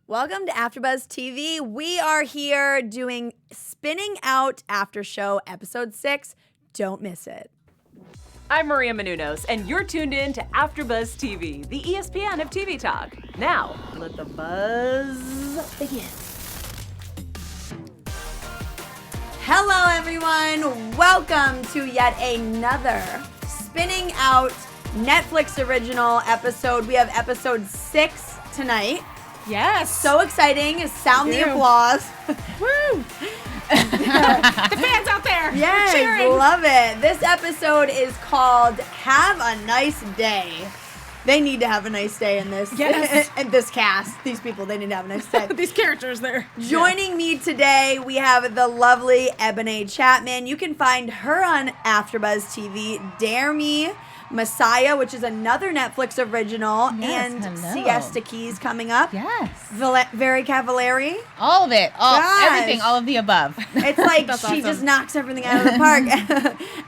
Welcome to AfterBuzz TV. We are here doing Spinning Out After Show Episode 6. Don't miss it. I'm Maria Menounos, and you're tuned in to AfterBuzz TV, the ESPN of TV talk. Now, let the buzz begin. Hello, everyone. Welcome to yet another Spinning Out Netflix original episode. We have episode 6 tonight. Yes. So exciting. Sound the applause. Woo. The fans out there. Yes, cheering. Love it. This episode is called Have a Nice Day. They need to have a nice day in this. Yes. In this cast. These people, they need to have a nice day. These characters there. Joining me today, we have the lovely Ebone Chatman. You can find her on AfterBuzz TV. Dare Me, Messiah, which is another Netflix original, and Siesta Keys coming up. Yes. Very Cavallari. All of it. Gosh. Everything. All of the above. It's like That's she awesome. just knocks everything out of the park.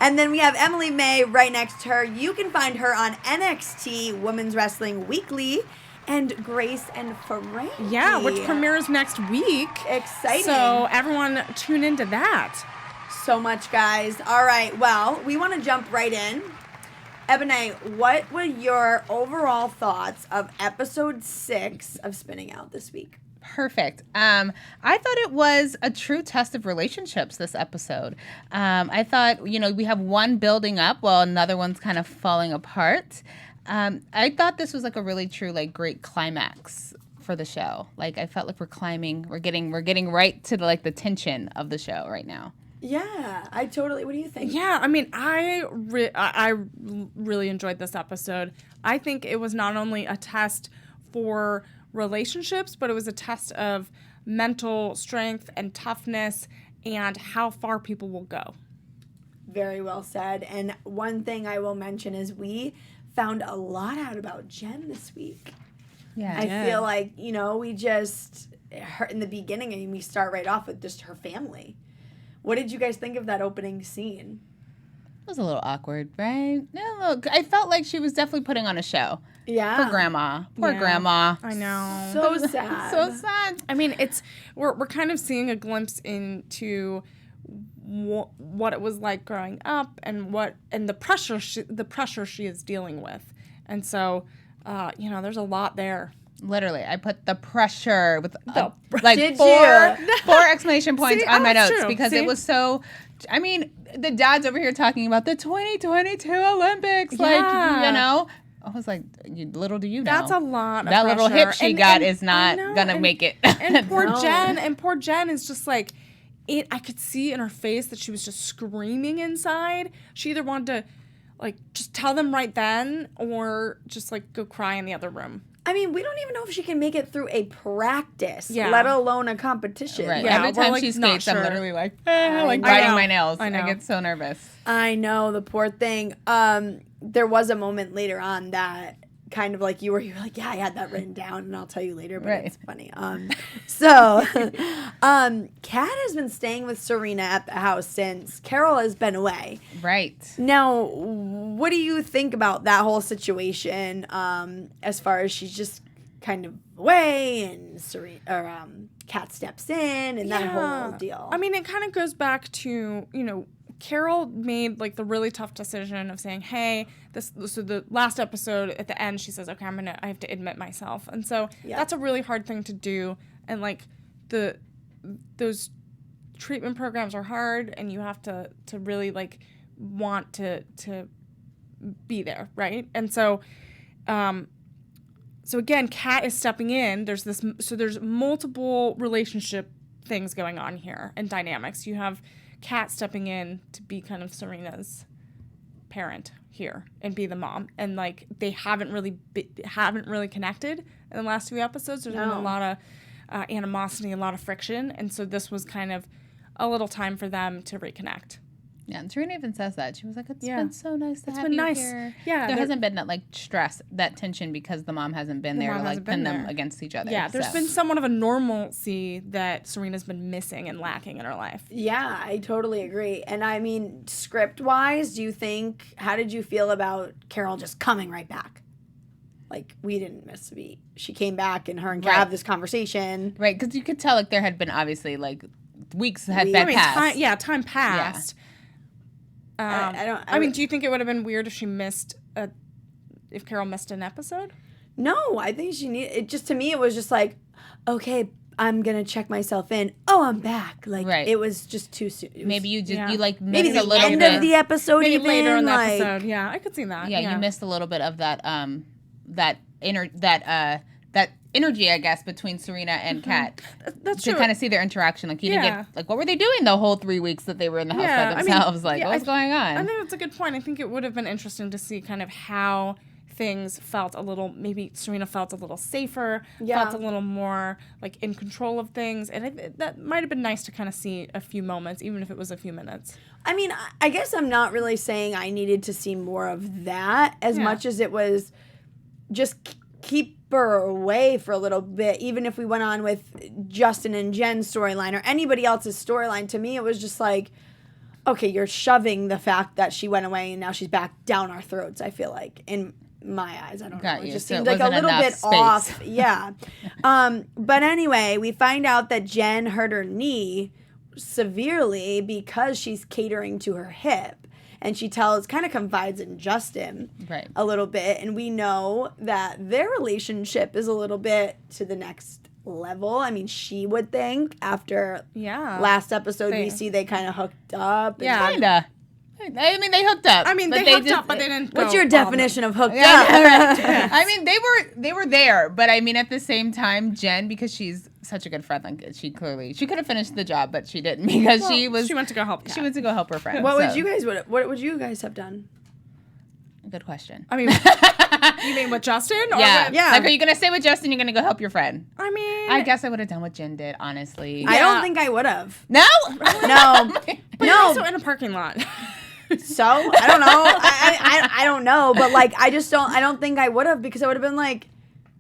And then we have Emily May right next to her. You can find her on NXT Women's Wrestling Weekly and Grace and Frankie. Yeah, which premieres next week. Exciting. So everyone tune into that. So much, guys. All right. Well, we want to jump right in. Ebone, what were your overall thoughts of episode 6 of Spinning Out this week? Perfect. I thought it was a true test of relationships this episode. I thought, we have one building up while another one's kind of falling apart. I thought this was like a really true, like, great climax for the show. Like, I felt like we're getting right to the tension of the show right now. Yeah, I totally. What do you think? Yeah, I mean, I really enjoyed this episode. I think it was not only a test for relationships, but it was a test of mental strength and toughness and how far people will go. Very well said. And one thing I will mention is we found a lot out about Jen this week. Yeah. I feel like, we just, in the beginning, and we start right off with just her family. What did you guys think of that opening scene? It was a little awkward, right? No, look, I felt like she was definitely putting on a show. Yeah. For Grandma. Poor Grandma. I know. So sad. So sad. I mean, we're kind of seeing a glimpse into what it was like growing up and the pressure she is dealing with, and so there's a lot there. Literally, I put the pressure with Did four exclamation points on my notes because it was so. I mean, the dad's over here talking about the 2022 Olympics, Yeah. I was like, little do you know. That's a lot of that pressure. little hip she got is not going to make it. And poor Jen is just like, I could see in her face that she was just screaming inside. She either wanted to, just tell them right then or just, go cry in the other room. I mean, we don't even know if she can make it through a practice, Yeah. let alone a competition. Right. Yeah, Every time we're, she not skates, I'm sure. literally I biting know. my nails. I know. I get so nervous. I know, the poor thing. There was a moment later on that kind of like you were like, yeah, I had that written down, and I'll tell you later, but it's funny. Kat has been staying with Serena at the house since Carol has been away. Right. Now, what do you think about that whole situation? As far as she's just kind of away, and Kat steps in, and that whole deal. I mean, it kind of goes back to, Carol made the really tough decision of saying, hey, so the last episode at the end, she says, okay, I have to admit myself. And so that's a really hard thing to do. And those treatment programs are hard, and you have to really want to be there. Right. And so, so again, Kat is stepping in. There's multiple relationship things going on here and dynamics. You have Kat stepping in to be kind of Serena's parent here and be the mom, and they haven't really connected in the last few episodes. There's been a lot of animosity, a lot of friction, and so this was kind of a little time for them to reconnect. Yeah, and Serena even says that. She was like, it's been so nice to have you nice. here. Yeah, there hasn't been that stress, that tension, because the mom hasn't been there to pin them against each other. Yeah, there's been somewhat of a normalcy that Serena's been missing and lacking in her life. Yeah, I totally agree. And I mean, script-wise, how did you feel about Carol just coming right back? like, we didn't miss a beat. She came back and her and Kat have this conversation. Right, because you could tell, like, there had been obviously, like, weeks had passed. Time passed. Yeah. I mean, do you think it would have been weird if she if Carol missed an episode? No, I think to me, it was just like, okay, I'm going to check myself in. Oh, I'm back. Like, it was just too soon. Maybe you just, you like, maybe missed the a little end bit. of the episode, maybe even, later in the like, episode. Yeah, I could see that. Yeah, you missed a little bit of that, that energy, I guess, between Serena and Kat. That's true. To kind of see their interaction. Like, you didn't get, like, what were they doing the whole 3 weeks that they were in the house by themselves? What was going on? I think that's a good point. I think it would have been interesting to see kind of how things felt a little, maybe Serena felt a little safer, felt a little more, like, in control of things. And that might have been nice to kind of see a few moments, even if it was a few minutes. I mean, I guess I'm not really saying I needed to see more of that as much as it was just keep her away for a little bit, even if we went on with Justin and Jen's storyline or anybody else's storyline. To me, it was just like, okay, you're shoving the fact that she went away and now she's back down our throats, I feel like, in my eyes. I don't know. It just seemed like a little bit off. Yeah. But anyway, we find out that Jen hurt her knee severely because she's catering to her hip. And she kind of confides in Justin a little bit. And we know that their relationship is a little bit to the next level. I mean, she would think after last episode, we see they kind of hooked up. Yeah. Kind of. I mean, they hooked up. I mean, they hooked up, but they didn't What's your definition of hooked up? I mean, they were there. But I mean, at the same time, Jen, because she's such a good friend, like she could have finished the job, but she didn't because she went to go help Kat. She went to go help her friend. What would you guys have done? Good question. I mean, you mean with Justin? Or yeah. Like, are you going to stay with Justin? You're going to go help your friend? I mean, I guess I would have done what Jen did, honestly. I don't think I would have. No? No. But you're also in a parking lot. So I don't know. I don't know, but like I don't think I would have, because I would have been like,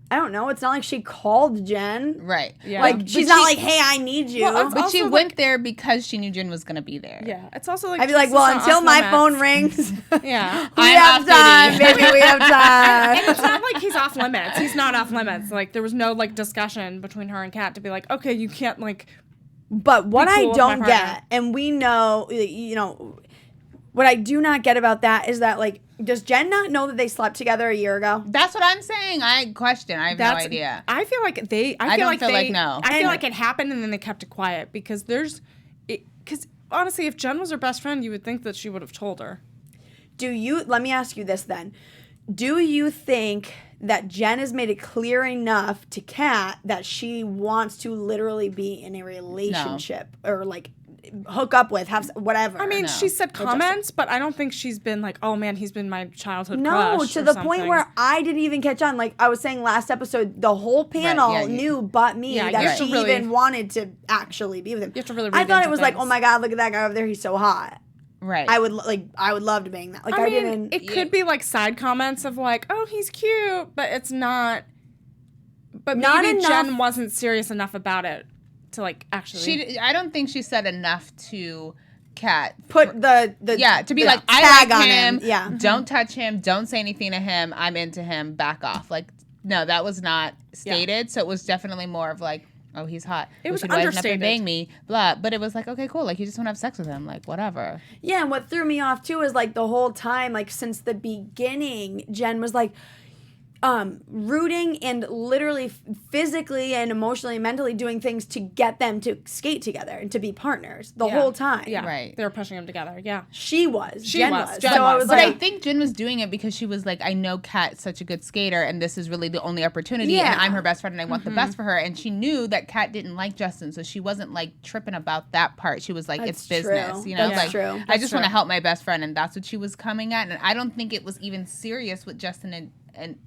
I don't know. It's not like she called Jen. Right. Yeah. Like, she's not like, hey, I need you. Well, but she went there because she knew Jen was going to be there. Yeah. It's also like, I'd be like, well, until my phone rings, yeah, we have time, baby. We have time. And it's not like he's off limits. He's not off limits. Like, there was no like discussion between her and Kat to be like, okay, you can't like. But what I don't get, and we know, what I do not get about that is that, like, does Jen not know that they slept together a year ago? That's what I'm saying. I have no idea. I feel like I don't feel like no. I feel like it happened and then they kept it quiet because honestly, if Jen was her best friend, you would think that she would have told her. Let me ask you this then. Do you think that Jen has made it clear enough to Kat that she wants to literally be in a relationship or like hook up with, have whatever? I mean, she said comments, but I don't think she's been like, oh man, he's been my childhood crush. No, to the point where I didn't even catch on. Like I was saying last episode, the whole panel knew but me that she even wanted to actually be with him. You have to really I thought it was like, oh my God, look at that guy over there. He's so hot. Right. I would love to bang that. Like I didn't. It could be like side comments of like, oh, he's cute, but it's not. But not maybe enough. Jen wasn't serious enough about it to like actually. I don't think she said enough to Kat. Put the to be like, I like him. Yeah. Don't touch him. Don't say anything to him. I'm into him. Back off. Like, no, that was not stated. Yeah. So it was definitely more of like, oh, he's hot. It was understated. Bang me, blah. But it was like, okay, cool. Like, you just want to have sex with him. Like, whatever. Yeah, and what threw me off, too, is, like, the whole time, like, since the beginning, Jen was, like, rooting and literally physically and emotionally and mentally doing things to get them to skate together and to be partners the whole time. Yeah, right. They were pushing them together, yeah. Jen was. But I think Jen was doing it because she was like, I know Kat's such a good skater and this is really the only opportunity and I'm her best friend and I want the best for her. And she knew that Kat didn't like Justin, so she wasn't like tripping about that part. She was like, it's business. True. You know, that's like true. I just want to help my best friend, and that's what she was coming at. And I don't think it was even serious with Justin and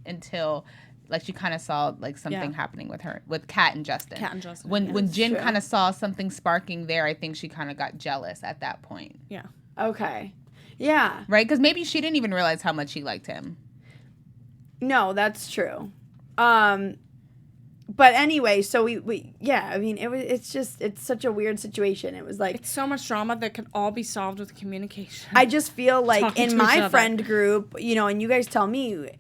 until like she kind of saw like something happening with Kat and Justin. When Jen kind of saw something sparking there, I think she kind of got jealous at that point. Yeah. Okay. Yeah. Right? Because maybe she didn't even realize how much she liked him. No, that's true. But anyway, so we I mean, it's such a weird situation. It was like, it's so much drama that could all be solved with communication. I just feel like in my friend group, and you guys tell me,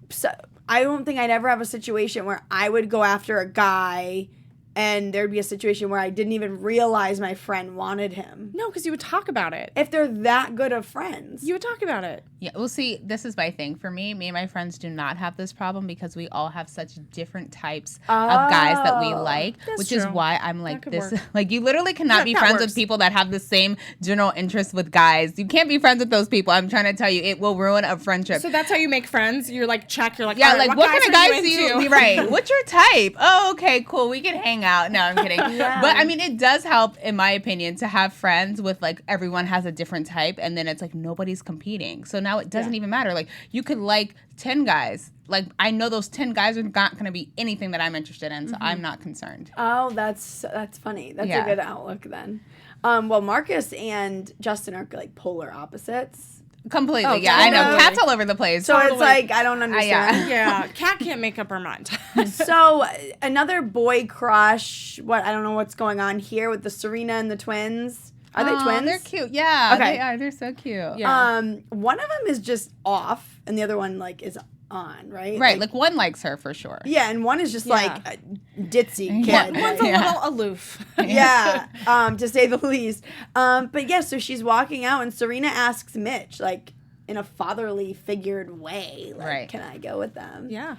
so I don't think I'd ever have a situation where I would go after a guy and there'd be a situation where I didn't even realize my friend wanted him. No, because you would talk about it. If they're that good of friends. You would talk about it. Yeah, well, see, this is my thing. For me and my friends do not have this problem because we all have such different types of guys that we like, which is why I'm like this. work. Like, you literally cannot be friends with people that have the same general interests with guys. You can't be friends with those people. I'm trying to tell you, it will ruin a friendship. So that's how you make friends? You're like, check. You're like, yeah, all right, like, what kind of guys do you you right? What's your type? Oh, okay, cool. We can hang out. No, I'm kidding. Yeah. But I mean, it does help, in my opinion, to have friends with like everyone has a different type, and then it's like nobody's competing. So now it doesn't even matter. Like, you could like 10 guys. Like, I know those 10 guys are not going to be anything that I'm interested in, so I'm not concerned. Oh, that's funny. That's a good outlook then. Well, Marcus and Justin are like polar opposites. Completely, Oh, yeah. I know. totally. Cat's all over the place. So it's like, I don't understand. Yeah, Kat can't make up her mind. So another boy crush. I don't know what's going on here with the Serena and the twins. Are they twins? They're cute. Yeah, Okay. they are. They're so cute. Yeah. One of them is just off, and the other one like is on, right? Right. Like, one likes her for sure. Yeah, and one is just like a ditzy kid. Yeah. One's a little aloof. Yeah, to say the least. But yeah, so she's walking out, and Serena asks Mitch, like, in a fatherly figured way, like, Right. can I go with them? Yeah.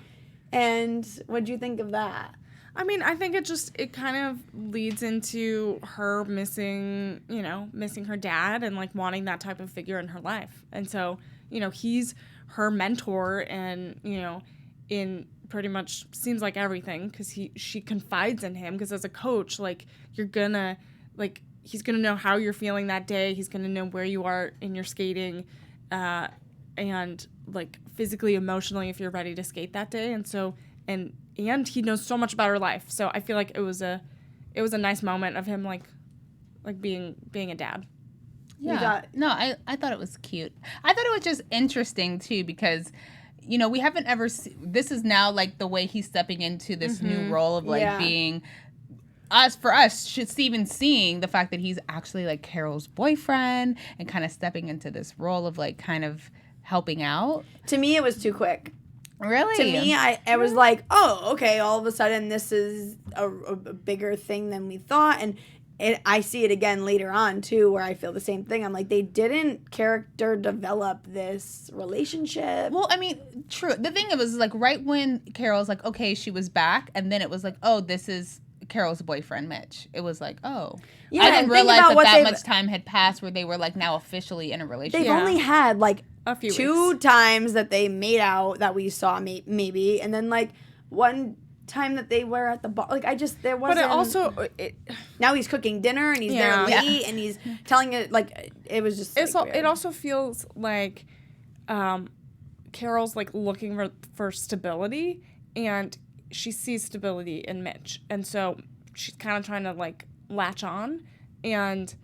And what'd you think of that? I mean, I think it kind of leads into her missing her dad and like wanting that type of figure in her life. And so, he's her mentor and, in pretty much seems like everything because she confides in him because as a coach, like he's going to know how you're feeling that day. He's going to know where you are in your skating and like physically, emotionally, if you're ready to skate that day. And so, and he knows so much about her life. So I feel like it was a nice moment of him like being a dad. Yeah. No, I thought it was cute. I thought it was just interesting too because, we haven't ever this is now like the way he's stepping into this new role of like being Steven seeing the fact that he's actually like Carol's boyfriend and kind of stepping into this role of like kind of helping out. To me, it was too quick. Really? To me, I was like, oh, okay, all of a sudden this is a bigger thing than we thought. And I see it again later on, too, where I feel the same thing. I'm like, they didn't character develop this relationship. Well, I mean, true. The thing was like right when Carol's like, okay, she was back. And then it was like, oh, this is Carol's boyfriend, Mitch. It was like, oh. Yeah, I didn't and realize think about that what much time had passed where they were like now officially in a relationship. They've only had like A few 2 weeks. times that they made out that we saw maybe. And then like 1 time that they were at the bar. Like, there wasn't. But it also, now he's cooking dinner and he's there late and he's telling it, like, it was just. it also feels like Carol's like looking for stability and she sees stability in Mitch. And so she's kind of trying to like latch on and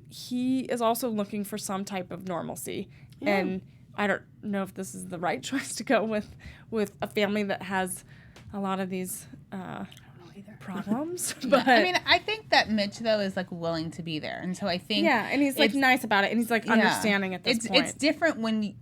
he is also looking for some type of normalcy. Yeah. And I don't know if this is the right choice to go with a family that has a lot of these problems. But I mean, I think that Mitch though is like willing to be there, and so I think and he's like nice about it, and he's like understanding at this point. It's different when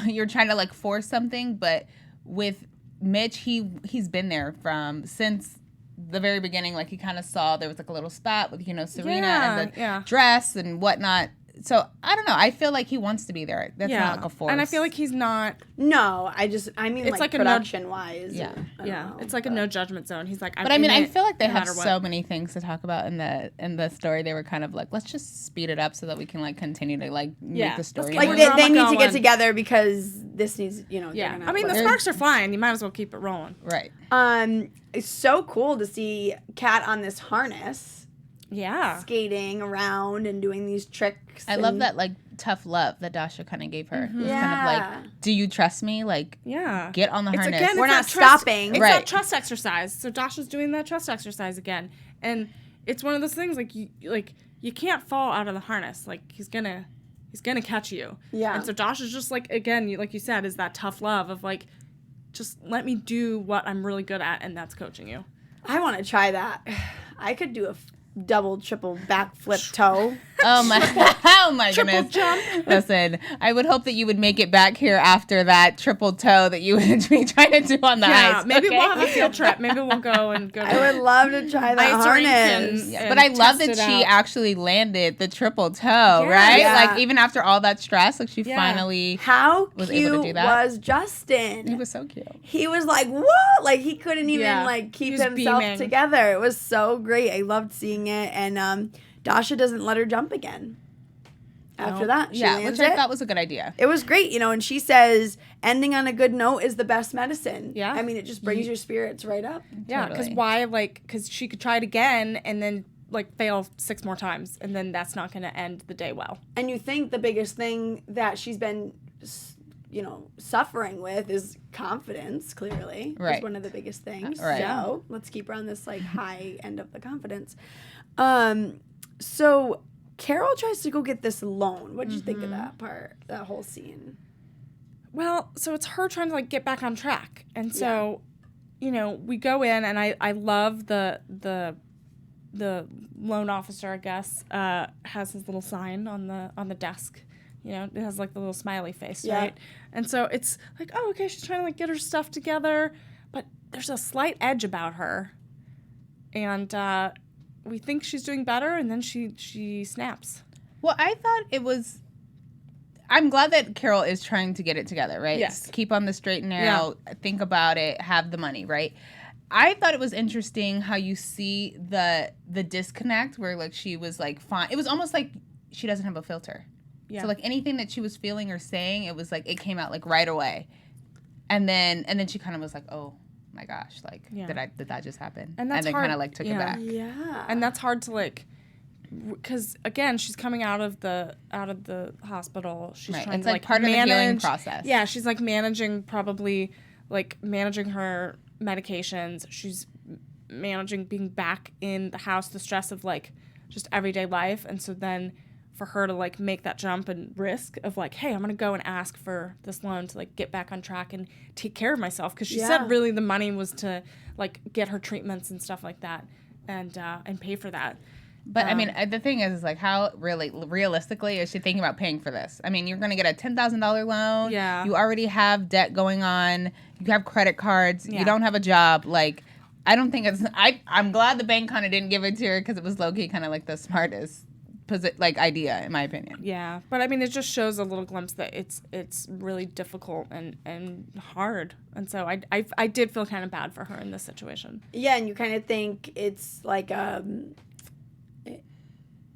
you're trying to like force something, but with Mitch, he's been there since the very beginning. Like he kind of saw there was like a little spot with Serena and the dress and whatnot. So, I don't know. I feel like he wants to be there. That's not like a force. And I feel like he's not. No, I mean, it's like production-wise. Yeah. It's like a no judgment zone. He's like, but I mean, I feel like they have so many things to talk about in the story. They were kind of like, let's just speed it up so that we can like continue to like make the story. Like they need to get together because this needs, Yeah. I mean, the sparks are flying. You might as well keep it rolling. Right. It's so cool to see Kat on this harness. Yeah. Skating around and doing these tricks. I love that, like, tough love that Dasha kind of gave her. Mm-hmm. It was kind of like, do you trust me? Like, get on the harness. Again, we're not stopping. It's that trust exercise. So Dasha's doing that trust exercise again. And it's one of those things, like, you can't fall out of the harness. Like, he's gonna catch you. Yeah. And so Dasha's just, like, again, like you said, is that tough love of, like, just let me do what I'm really good at, and that's coaching you. I want to try that. I could do double, triple backflip toe. Oh my goodness. Jump. Listen, I would hope that you would make it back here after that triple toe that you would be trying to do on the ice. Maybe okay? we'll have a field trip. Maybe we'll go and go. I would love to try that Ice rink harness. and But I love test that it she out. actually landed the triple toe, right? Yeah. Like even after all that stress, like she Yeah. finally How was cute able to do that. was Justin? He was so cute. He was like, what? Like, he couldn't even, Yeah. like, keep He was himself beaming. together. It was so great. I loved seeing it. And Dasha doesn't let her jump again. After that, she Yeah, lands which I it. thought was a good idea. It was great, and she says ending on a good note is the best medicine. Yeah. I mean, it just brings your spirits right up. Yeah, because Totally. why? Like, because she could try it again and then like fail 6 more times, and then that's not going to end the day well. And you think the biggest thing that she's been, suffering with is confidence, clearly. Right. Is one of the biggest things. Right. So let's keep her on this, like, high end of the confidence. So Carol tries to go get this loan. What did you think of that part, that whole scene? Well, so it's her trying to like get back on track, and so, we go in, and I love the loan officer, I guess, has his little sign on the desk. It has like the little smiley face, Yeah. right? And so it's like, oh, okay, she's trying to like get her stuff together, but there's a slight edge about her, and we think she's doing better, and then she snaps. Well, I thought it was. I'm glad that Carol is trying to get it together, right? Yes. Keep on the straight and narrow, think about it, have the money, right? I thought it was interesting how you see the disconnect where like she was like fine. It was almost like she doesn't have a filter. Yeah. So like anything that she was feeling or saying, it was like it came out like right away. And then she kind of was like, "Oh my gosh, like did that just happen?" And that's then hard. kind of like took it back. Yeah. And that's hard to like, because again, she's coming out of the hospital. She's Right. trying It's to like part of the healing process. Yeah, she's like managing her medications. She's managing being back in the house, the stress of like just everyday life, and so then for her to like make that jump and risk of like, hey, I'm gonna go and ask for this loan to like get back on track and take care of myself, because she said really the money was to like get her treatments and stuff like that, and pay for that. But I mean, the thing is like, how realistically is she thinking about paying for this? I mean, you're going to get a $10,000 loan. Yeah. You already have debt going on. You have credit cards. Yeah. You don't have a job. Like, I don't think it's. I'm glad the bank kind of didn't give it to her because it was low key kind of like the smartest idea in my opinion. Yeah, but I mean, it just shows a little glimpse that it's really difficult and hard, and so I did feel kind of bad for her in this situation. Yeah, and you kind of think it's like,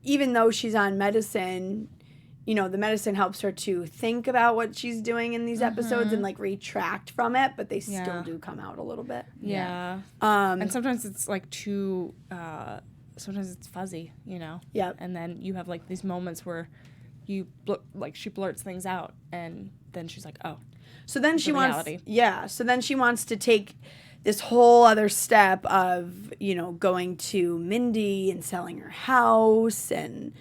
even though she's on medicine, the medicine helps her to think about what she's doing in these episodes and like retract from it, but they still do come out a little bit. Yeah. And sometimes it's like too. Sometimes it's fuzzy, Yep. And then you have like these moments where she blurts things out, and then she's like, oh. So then she reality. So then she wants to take this whole other step of, going to Mindy and selling her house, and,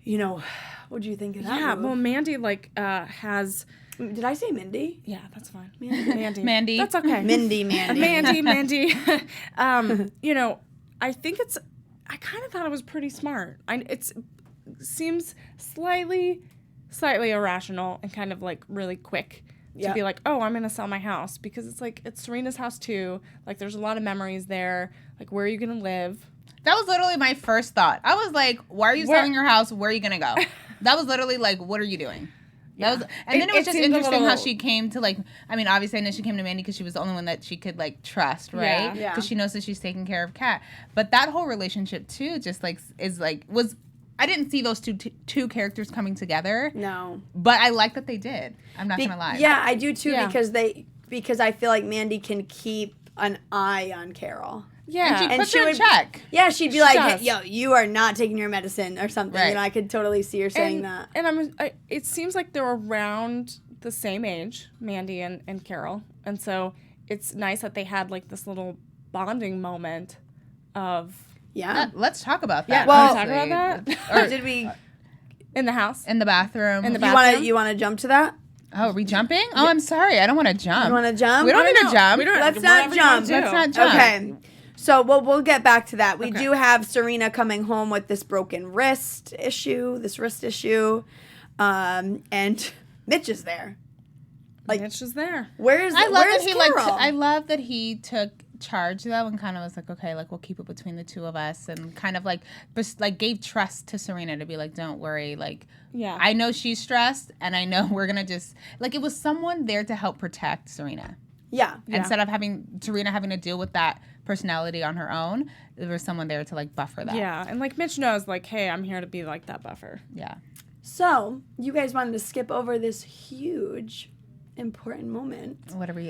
what do you think of that? Yeah. move? Well, Mandy has. Did I say Mindy? Yeah, that's fine. Mandy. Mandy. That's okay. Mandy. Mandy. I think I kind of thought it was pretty smart. It seems slightly irrational and kind of like really quick to be like, oh, I'm going to sell my house, because it's like, it's Serena's house too. Like, there's a lot of memories there. Like, where are you going to live? That was literally my first thought. I was like, why are you selling your house? Where are you going to go? That was literally like, what are you doing? That was, and then it was just interesting how she came to like, I mean, obviously I know she came to Mandy because she was the only one that she could like trust, right? Yeah. Because she knows that she's taking care of Kat. But that whole relationship too just like I didn't see those two characters coming together. No. But I like that they did. I'm not going to lie. Yeah, I do too, Yeah. because I feel like Mandy can keep an eye on Carol. Yeah. And she And puts she her in would- check. Yeah, she'd be She like, does. hey, yo, you are not taking your medicine or something. Right. I could totally see her saying that. And it seems like they're around the same age, Mandy and Carol. And so it's nice that they had like this little bonding moment of Yeah. Let's talk about Yeah, that. well- can we talk about that? Or did we? In the house. In the bathroom. In the You bathroom. want to jump to that? Oh, are we jumping? Oh, I'm sorry. I don't want to jump. You want to jump? We don't need to jump. We don't- Let's whatever not you wanna jump. do. Let's not jump. Okay. So we'll get back to that. We Okay. do have Serena coming home with this broken wrist issue, and Mitch is there. Like, Mitch is there. Where's I love where's that he Carol? I love that he took charge though and kind of was like, okay, like we'll keep it between the two of us, and kind of like gave trust to Serena to be like, don't worry, like Yeah. I know she's stressed, and I know we're gonna just like it was someone there to help protect Serena. Yeah. Instead of Serena having to deal with that personality on her own, there was someone there to like buffer that. Yeah, and like Mitch knows, like, hey, I'm here to be like that buffer. Yeah. So you guys wanted to skip over this huge, important moment. Whatever.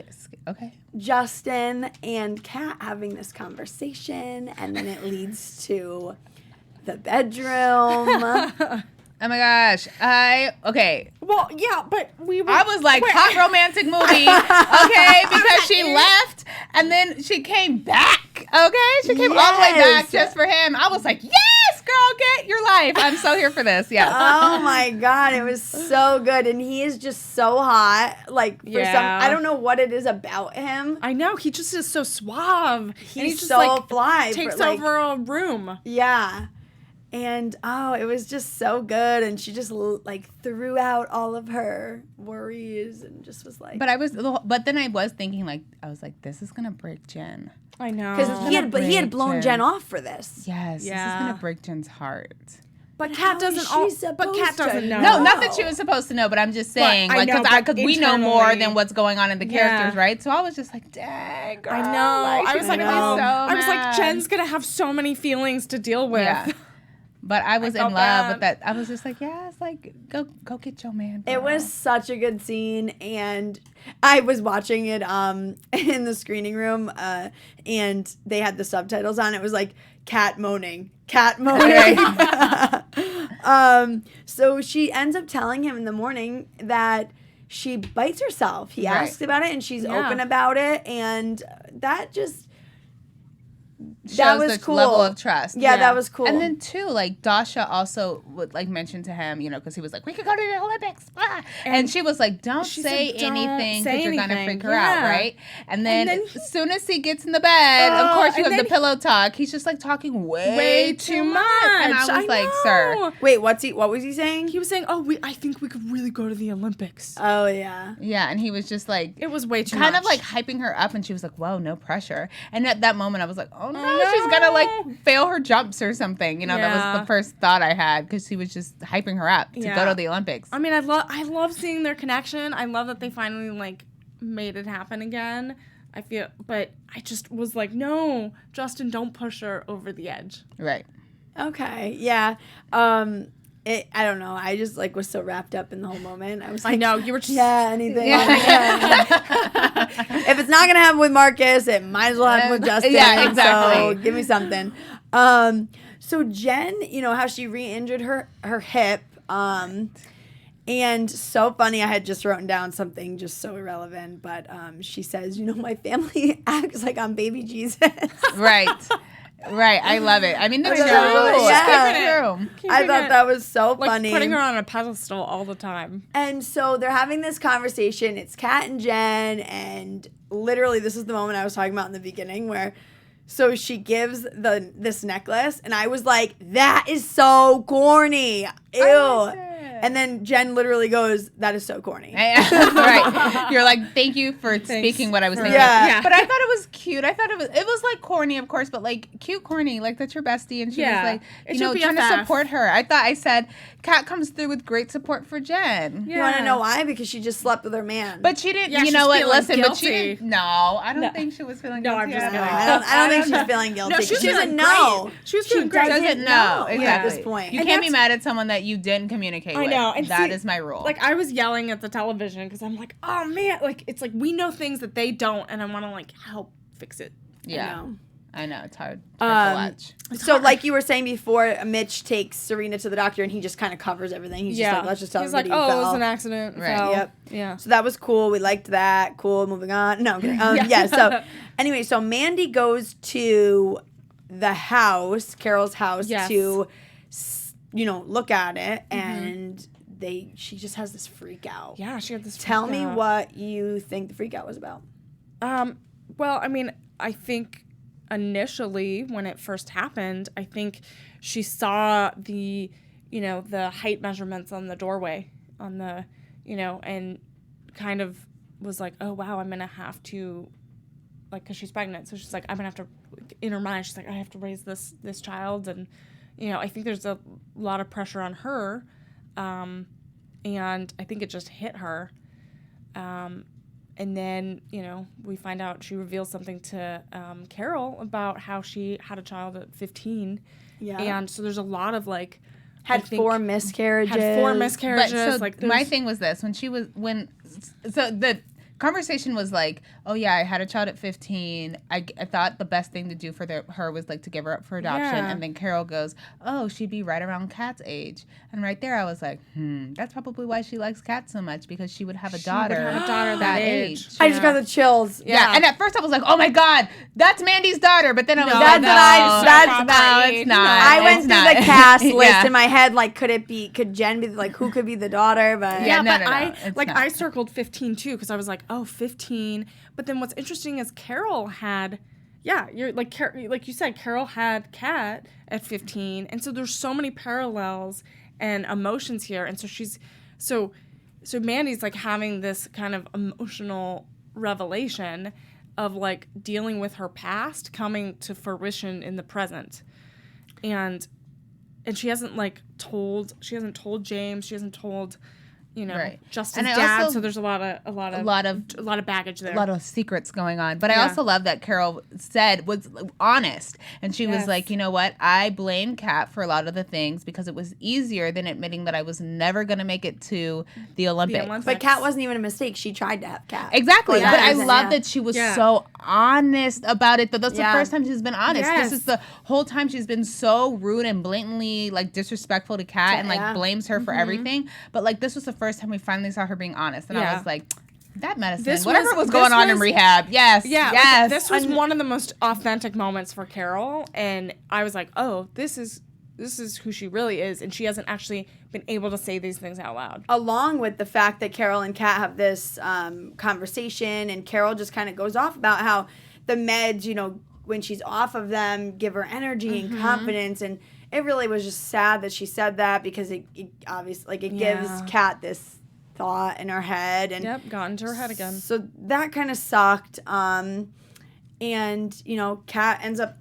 Okay. Justin and Kat having this conversation, and then it leads to the bedroom. Oh my gosh. Okay. Well, yeah, but I was like, hot romantic movie, okay? Because she left and then she came back, okay? She came all the way back Yes. just for him. I was like, yes, girl, get your life. I'm so here for this. Yes. Oh my God, it was so good. And he is just so hot. Like, for Yeah. I don't know what it is about him. I know, he just is so suave. And he He's just so like fly. takes like, over a room. Yeah. And it was just so good. And she just like threw out all of her worries and just was like, But then I was thinking, like, I was like, this is going to break Jen. I know. because he had blown Jen off for this. Yes. This is Yeah. going to break Jen's heart. But How Kat is doesn't. she But Kat supposed to doesn't know. No, not that she was supposed to know, but I'm just saying, I like, know, because we know more internally- than what's going on in the characters, Yeah. right? So I was just like, dang, girl. I know. I was she's like, gonna be so I was like, mad. Jen's gonna have so many feelings to deal with. Yeah. But I was in felt love with bad. that. I was just like, yes, like, go get your man. It girl. was such a good scene, and I was watching it in the screening room, and they had the subtitles on. It was like cat moaning. So she ends up telling him in the morning that she bites herself. He Right. asked about it, and she's Yeah. open about it, and that just Shows that was the cool. level of trust. Yeah, that was cool. And then too, like Dasha also would like mention to him, you know, because he was like, "We could go to the Olympics," and she was like, "Don't she say said, "Don't anything say because you're gonna anything." freak her out, Yeah. right?" And then, then as soon as he gets in the bed, of course you and have the then pillow talk. He's just like talking way too much, and I was like, "Sir." know. wait, what was he saying? He was saying, I think we could really go to the Olympics. Oh yeah. Yeah, and he was just like, It was way too kind much. of like hyping her up, and she was like, "Whoa, no pressure." And at that moment, I was like, "Oh no, no. she's gonna like fail her jumps or something." You know, that was Yeah. the first thought I had because he was just hyping her up to go Yeah. to the Olympics. I mean, I love seeing their connection. I love that they finally like made it happen again. But I just was like, no, Justin, don't push her over the edge. Right. Okay. Yeah. I don't know. I just like was so wrapped up in the whole moment. I was like, I know you were just yeah, anything. Yeah. If it's not gonna happen with Marcus, it might as well happen with Justin. Yeah, exactly. So give me something. So Jen, you know how she re-injured her hip. And so funny, I had just written down something just so irrelevant, but she says, you know, my family acts like I'm baby Jesus. Right. Right. I love it. I mean, that's true. know. Yeah. It's true. I thought that was so like funny. putting her on a pedestal all the time. And so they're having this conversation. It's Kat and Jen, and literally this is the moment I was talking about in the beginning where so she gives this necklace, and I was like, that is so corny. Ew. And then Jen literally goes, that is so corny. Right. You're like, thank you for speaking what I was thinking. Yeah. But I thought it was cute. I thought it was like corny, of course, but like cute corny. Like that's your bestie. And she was like, It's you know, your trying to BFF. support her. I said, Kat comes through with great support for Jen. You want to know why? Because she just slept with her man. But she didn't, Yeah, you she's know what, feeling listen, but she guilty. didn't, no, I don't think she was feeling No, guilty. I'm just at kidding. all. I don't think she's feeling guilty. No, she's she doesn't feeling know. great. She was feeling great. Doesn't know. Exactly. at this point. You And can't be that's- mad at someone that you didn't communicate I with. know. And That see, is my rule. Like I was yelling at the television because I'm like, oh man, like it's like we know things that they don't, and I want to like help fix it. yeah. know. I know. It's hard to watch. So, like you were saying before, Mitch takes Serena to the doctor, and he just kind of covers everything. He's just like, let's just tell He's like, everybody oh, you it was fell. an accident. Right. Fell. Yep. Yeah. So that was cool. We liked that. Cool. Moving on. No, I'm kidding. Yeah. So anyway, so Mandy goes to the house, Carol's house, Yes. to, look at it, and she just has this freak out. Yeah, she had this. Tell freak me out. what you think the freak out was about. Well, I mean, I think initially when it first happened, I think she saw the height measurements on the doorway on the, and kind of was like, oh, wow, I'm going to have to, like, because she's pregnant. So she's like, I'm going to have to, in her mind, she's like, I have to raise this child. And, I think there's a lot of pressure on her. And I think it just hit her. And then, we find out she reveals something to Carol about how she had a child at 15. Yeah. And so there's a lot of, like, Had four miscarriages. But so my thing was this. So the conversation was like, oh, yeah, I had a child at 15. I thought the best thing to do for her was, like, to give her up for adoption. Yeah. And then Carol goes, oh, she'd be right around Kat's age. And right there I was like, that's probably why she likes Kat so much, because she would have a daughter that age. I just got the chills. Yeah. And at first I was like, oh, my God, that's Mandy's daughter. But then I was it's not. I went through the cast list in my head, like, could Jen be, like, who could be the daughter? But I circled 15 too, because I was like, oh, 15. But then what's interesting is Carol had, you're like you said, Carol had Kat at 15, and so there's so many parallels and emotions here, and so Mandy's like having this kind of emotional revelation of like dealing with her past coming to fruition in the present, and she hasn't told James, she hasn't told Justin's dad. Also, so there's a lot of baggage there, a lot of secrets going on. But I also love that Carol was honest, and she was like, you know what, I blame Kat for a lot of the things because it was easier than admitting that I was never going to make it to the Olympics. But Kat wasn't even a mistake. She tried to have Kat. Exactly. But I love that she was so honest about it. That's the first time she's been honest. This is the whole time she's been so rude and blatantly like disrespectful to Kat and like blames her for everything. But like this was the first time we finally saw her being honest, and I was like, that medicine, whatever was going on in rehab, yes. Like, this was one of the most authentic moments for Carol, and I was like, oh, this is who she really is, and she hasn't actually been able to say these things out loud. Along with the fact that Carol and Kat have this conversation, and Carol just kind of goes off about how the meds, when she's off of them, give her energy and confidence, and it really was just sad that she said that, because it obviously gives Kat this thought in her head, and got into her head again. So that kind of sucked. And Kat ends up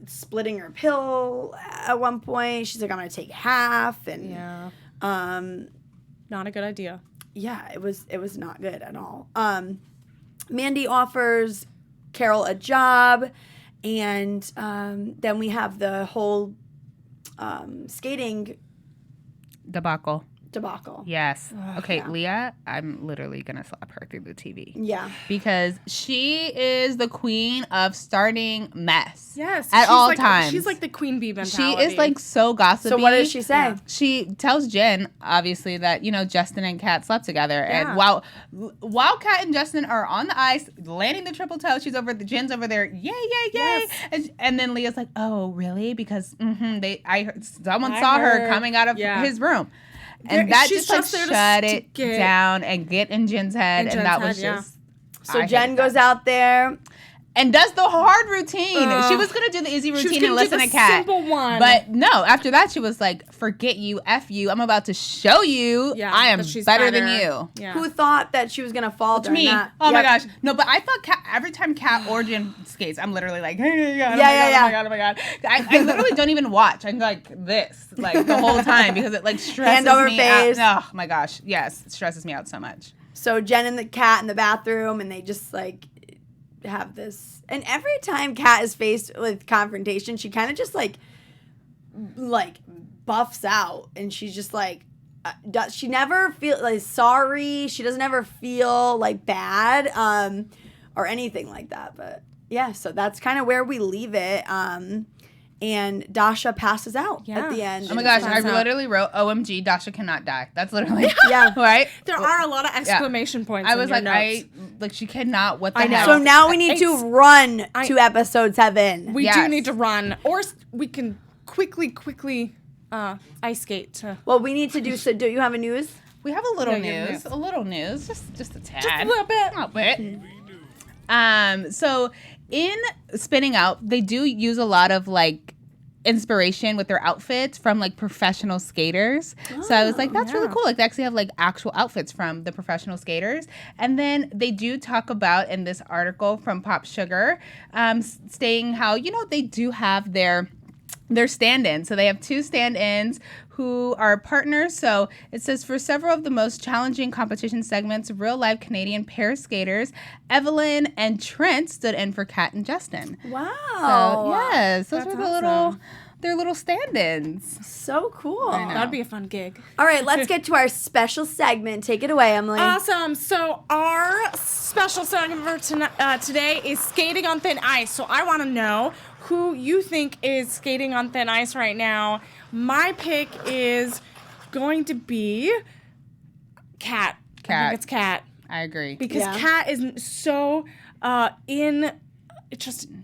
splitting her pill at one point. She's like, I'm gonna take half, and not a good idea. Yeah, it was not good at all. Mandy offers Carol a job, and then we have the whole skating debacle. Yes. Okay, Leah, I'm literally going to slap her through the TV. Yeah. Because she is the queen of starting mess. Yes. At all times. She's like the queen bee mentality. She is like so gossipy. So what does she say? Yeah. She tells Jen, obviously, that, Justin and Kat slept together. Yeah. And while Kat and Justin are on the ice, landing the triple toe, Jen's over there, yay, yay, yay. Yes. And then Leah's like, oh, really? Because someone saw her coming out of his room. And that just shut it down and get in Jen's head. And that was just... So Jen goes out there and does the hard routine. She was going to do the easy routine and listen to Kat. Simple one. But no, after that she was like, forget you, F you. I'm about to show you I am better than you. Yeah. Who thought that she was going to fall during me? That? Oh my gosh. No, but I thought every time Kat or Jen skates, I'm literally like, hey, oh my God. I literally don't even watch. I'm like this, like the whole time, because it like stresses Hand over me face. out. Oh my gosh. Yes. It stresses me out so much. So Jen and the Kat in the bathroom, and they just like have this, and every time Kat is faced with confrontation, she kind of just like buffs out, and she's just like she never feel like sorry, she doesn't ever feel like bad or anything like that. But yeah, so that's kind of where we leave it. And Dasha passes out at the end. Oh my gosh, I literally wrote, OMG, Dasha cannot die. That's literally, right? There are a lot of exclamation points. I was like, notes. She cannot, what the heck? So now we need to run to episode 7. We do need to run, or we can quickly ice skate to. Well, we need to do, so do you have a news? We have a little news, just a tad. Just a little bit. So in Spinning Out, they do use a lot of like inspiration with their outfits from like professional skaters. So I was like, that's really cool. Like they actually have like actual outfits from the professional skaters. And then they do talk about in this article from Pop Sugar, saying how, you know, they do have their stand-ins. So they have 2 stand-ins who are partners. So it says, for several of the most challenging competition segments, real-life Canadian pair skaters, Evelyn and Trent stood in for Kat and Justin. Wow. So, yes, those That's were awesome. their little stand-ins. So cool. That'd be a fun gig. All right, let's get to our special segment. Take it away, Emily. Awesome. So our special segment for today is skating on thin ice. So I want to know who you think is skating on thin ice right now. My pick is going to be Kat. I think it's Kat. I agree. Because Kat is so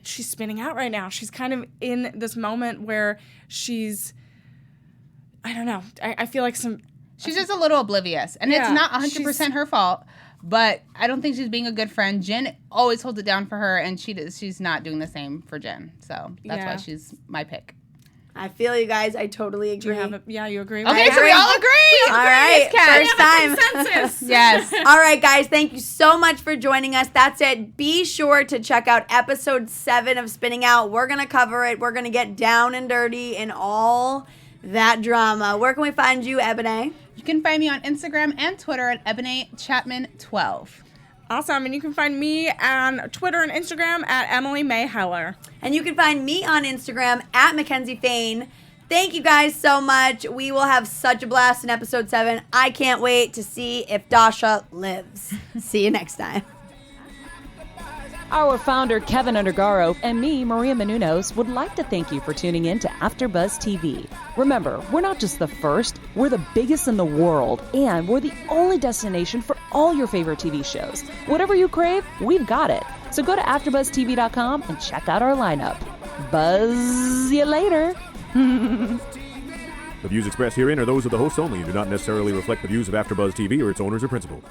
she's spinning out right now. She's kind of in this moment where she's, I don't know. I feel like she's just a little oblivious. And it's not 100% her fault. But I don't think she's being a good friend. Jen always holds it down for her, and she's not doing the same for Jen. So that's why she's my pick. I feel you guys. I totally agree. You agree? Okay, so we all agree. All right, first time. Consensus. Yes. All right, guys. Thank you so much for joining us. That's it. Be sure to check out episode 7 of Spinning Out. We're gonna cover it. We're gonna get down and dirty in all that drama. Where can we find you, Ebone? You can find me on Instagram and Twitter at Ebone Chatman 12. Awesome. And you can find me on Twitter and Instagram at Emily May Heller. And you can find me on Instagram at McKenzie Fayne. Thank you guys so much. We will have such a blast in episode 7. I can't wait to see if Dasha lives. See you next time. Our founder, Keven Undergaro, and me, Maria Menounos, would like to thank you for tuning in to AfterBuzz TV. Remember, we're not just the first, we're the biggest in the world, and we're the only destination for all your favorite TV shows. Whatever you crave, we've got it. So go to AfterBuzzTV.com and check out our lineup. Buzz you later. The views expressed herein are those of the hosts only and do not necessarily reflect the views of AfterBuzz TV or its owners or principals.